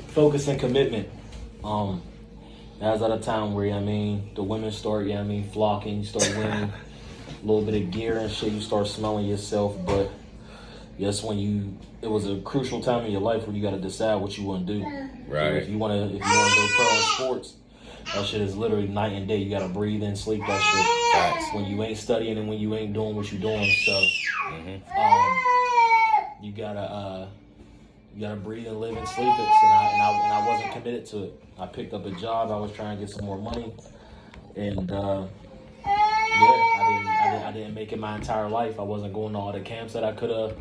Focus and commitment. Now's at a time where the women start flocking, you start wearing a little bit of gear and shit. You start smelling yourself, but yes, it was a crucial time in your life where you got to decide what you want to do. Right. So if you want to go pro in sports, that shit is literally night and day. You got to breathe and sleep that shit. Facts. When you ain't studying and when you ain't doing what you're doing, so you gotta breathe and live and sleep it. So I wasn't committed to it. I picked up a job. I was trying to get some more money, and I didn't make it my entire life. I wasn't going to all the camps that I could have.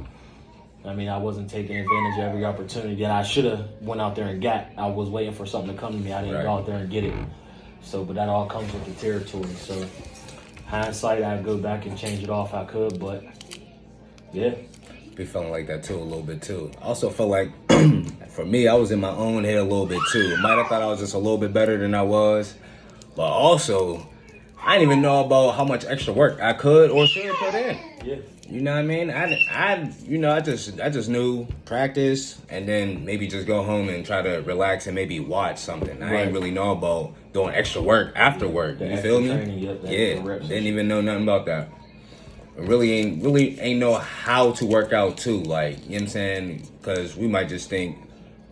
I wasn't taking advantage of every opportunity that I should have went out there and got. I was waiting for something to come to me. I didn't go out there and get it. So, but that all comes with the territory. So, hindsight, I'd go back and change it off if I could, but yeah. Be feeling like that too a little bit too. I also felt like, for me, I was in my own head a little bit too. Might have thought I was just a little bit better than I was, but also, I didn't even know about how much extra work I could or should put in. Yeah. You know what I mean? I just knew practice and then maybe just go home and try to relax and maybe watch something. I didn't really know about doing extra work after work. You feel me? Didn't even know nothing about that. I really ain't know how to work out too. Like, you know what I'm saying? Because we might just think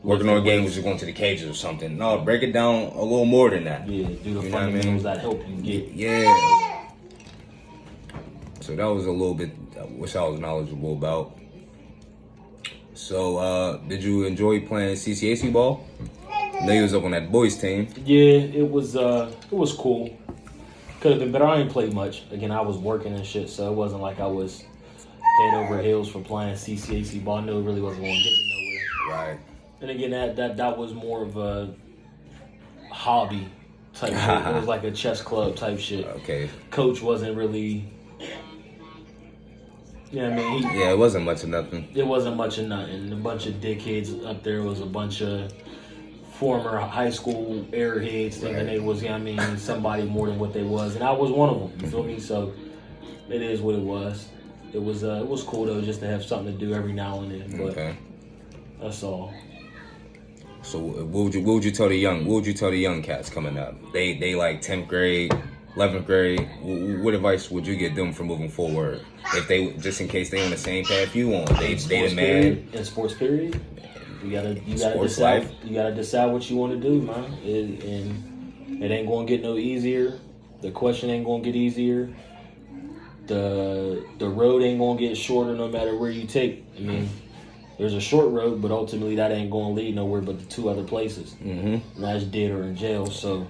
working on a game was just going to the cages or something. No, break it down a little more than that. Yeah, do the fundamentals that help you get. Yeah. So that was a little bit, which I was knowledgeable about. So, did you enjoy playing CCAC ball? I know you was up on that boys team. Yeah, it was cool. Could have been better. I didn't play much. Again, I was working and shit, so it wasn't like I was head over heels for playing CCAC ball. I knew it really wasn't going to get me nowhere. Right. And again, that was more of a hobby type shit. It was like a chess club type shit. Okay. Coach wasn't really... it wasn't much of nothing. It wasn't much of nothing. A bunch of dickheads up there. Was a bunch of former high school airheads thinking they was, somebody more than what they was, and I was one of them. You feel me? So it is what it was. It was cool though, just to have something to do every now and then. But that's all. So what would you tell the young cats coming up? They like 10th grade, 11th grade. What advice would you give them for moving forward? If they, just in case they on the same path you on, they the man. In sports period, you gotta sports decide. Life. You gotta decide what you want to do, man. And it ain't gonna get no easier. The question ain't gonna get easier. The road ain't gonna get shorter no matter where you take. There's a short road, but ultimately that ain't gonna lead nowhere but the two other places. And that's dead or in jail. So.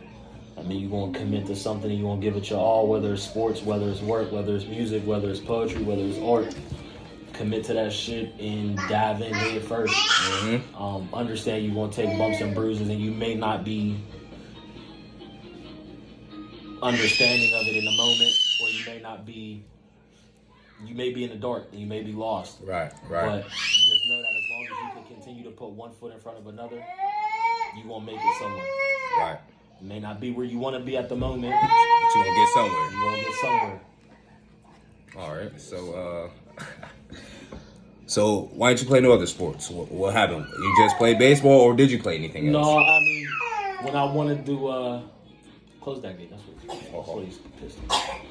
You're going to commit to something and you're going to give it your all, whether it's sports, whether it's work, whether it's music, whether it's poetry, whether it's art. Commit to that shit and dive in head first. Understand you're going to take bumps and bruises and you may not be understanding of it in the moment, or you may be in the dark and you may be lost. Right. But just know that as long as you can continue to put one foot in front of another, you're going to make it somewhere. Right. It may not be where you want to be at the moment, but you're going to get somewhere. You're going to get somewhere. All right. So why didn't you play no other sports? What happened? You just played baseball, or did you play anything else? No, when I wanted to close that gate, that's what he's pissed off.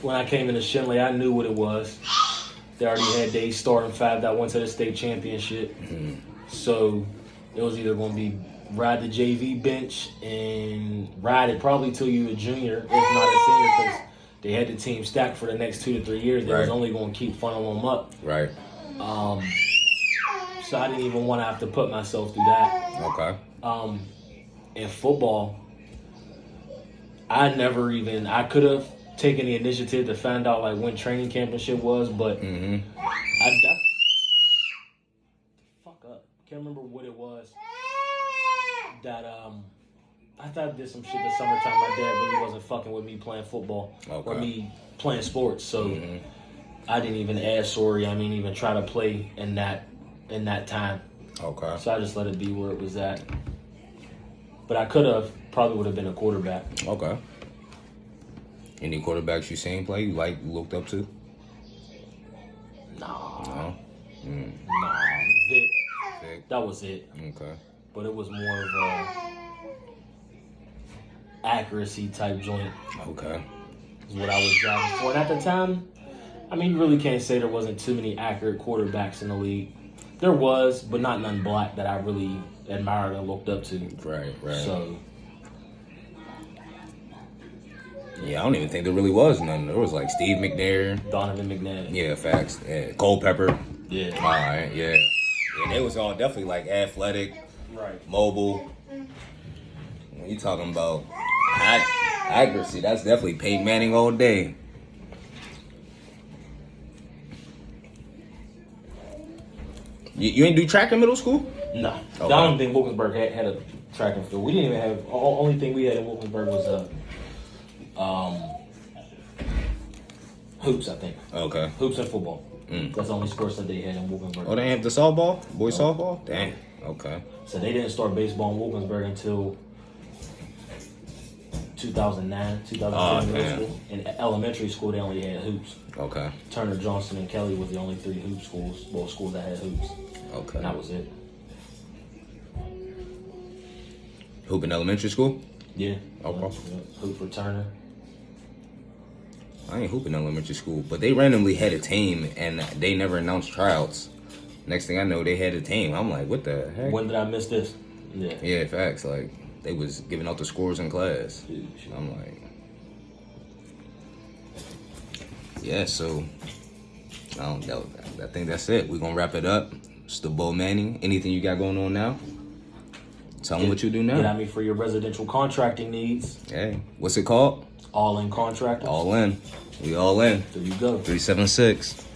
When I came into Shenley, I knew what it was. They already had their starting five that went to the state championship. So it was either going to be ride the JV bench and ride it probably till you a junior, if not a senior, because they had the team stacked for the next 2 to 3 years. They was only going to keep funneling them up. Right. So I didn't even want to have to put myself through that. Okay. In football, I could have taken the initiative to find out like when training camp and shit was, but fuck up. Can't remember what it was that I thought I did some shit this summertime. My dad really wasn't fucking with me playing football or me playing sports, so I didn't even ask sorry. Even try to play in that time. Okay. So I just let it be where it was at. But I probably would have been a quarterback. Okay. Any quarterbacks you seen play you looked up to? Nah, No. nah. Vic, Vic? that was it. Okay. But it was more of a accuracy type joint. Okay. Is what I was driving for. And at the time, I mean, you really can't say there wasn't too many accurate quarterbacks in the league. There was, but not none black that I really admired and looked up to. Right. So, Yeah, I don't even think there really was none. There was like Steve McNair. Donovan McNabb. Yeah, facts. Yeah. Culpepper. Yeah. All right, yeah. Yeah, they was all definitely like athletic, Right. mobile. When you talking about accuracy, that's definitely Peyton Manning all day. You ain't do track in middle school? No. Okay. I don't think Wilkinsburg had a track and field. We didn't even have, only thing we had in Wilkinsburg was hoops, I think. Okay. Hoops and football. That's the only sports that they had in Wilkinsburg. Oh, they have the softball? Boys softball? Dang. Okay. So they didn't start baseball in Wilkinsburg until 2009, 2010 Oh, middle man. school. In elementary school, they only had hoops. Okay. Turner, Johnson, and Kelly was the only three hoop schools, schools that had hoops. Okay. And that was it. Hoop in elementary school? Yeah. Okay. Yeah. Hoop for Turner. I ain't hooping in elementary school, but they randomly had a team and they never announced tryouts. Next thing I know, they had a team. I'm like, what the heck? When did I miss this? Yeah. Yeah, facts. Like, they was giving out the scores in class. Huge. I'm like, yeah, so I think that's it. We're going to wrap it up. It's the Bo Manning. Anything you got going on now? Tell them what you do Get now. at me for your residential contracting needs. Hey, what's it called? All in contractors. All in. We all in. There you go. 376.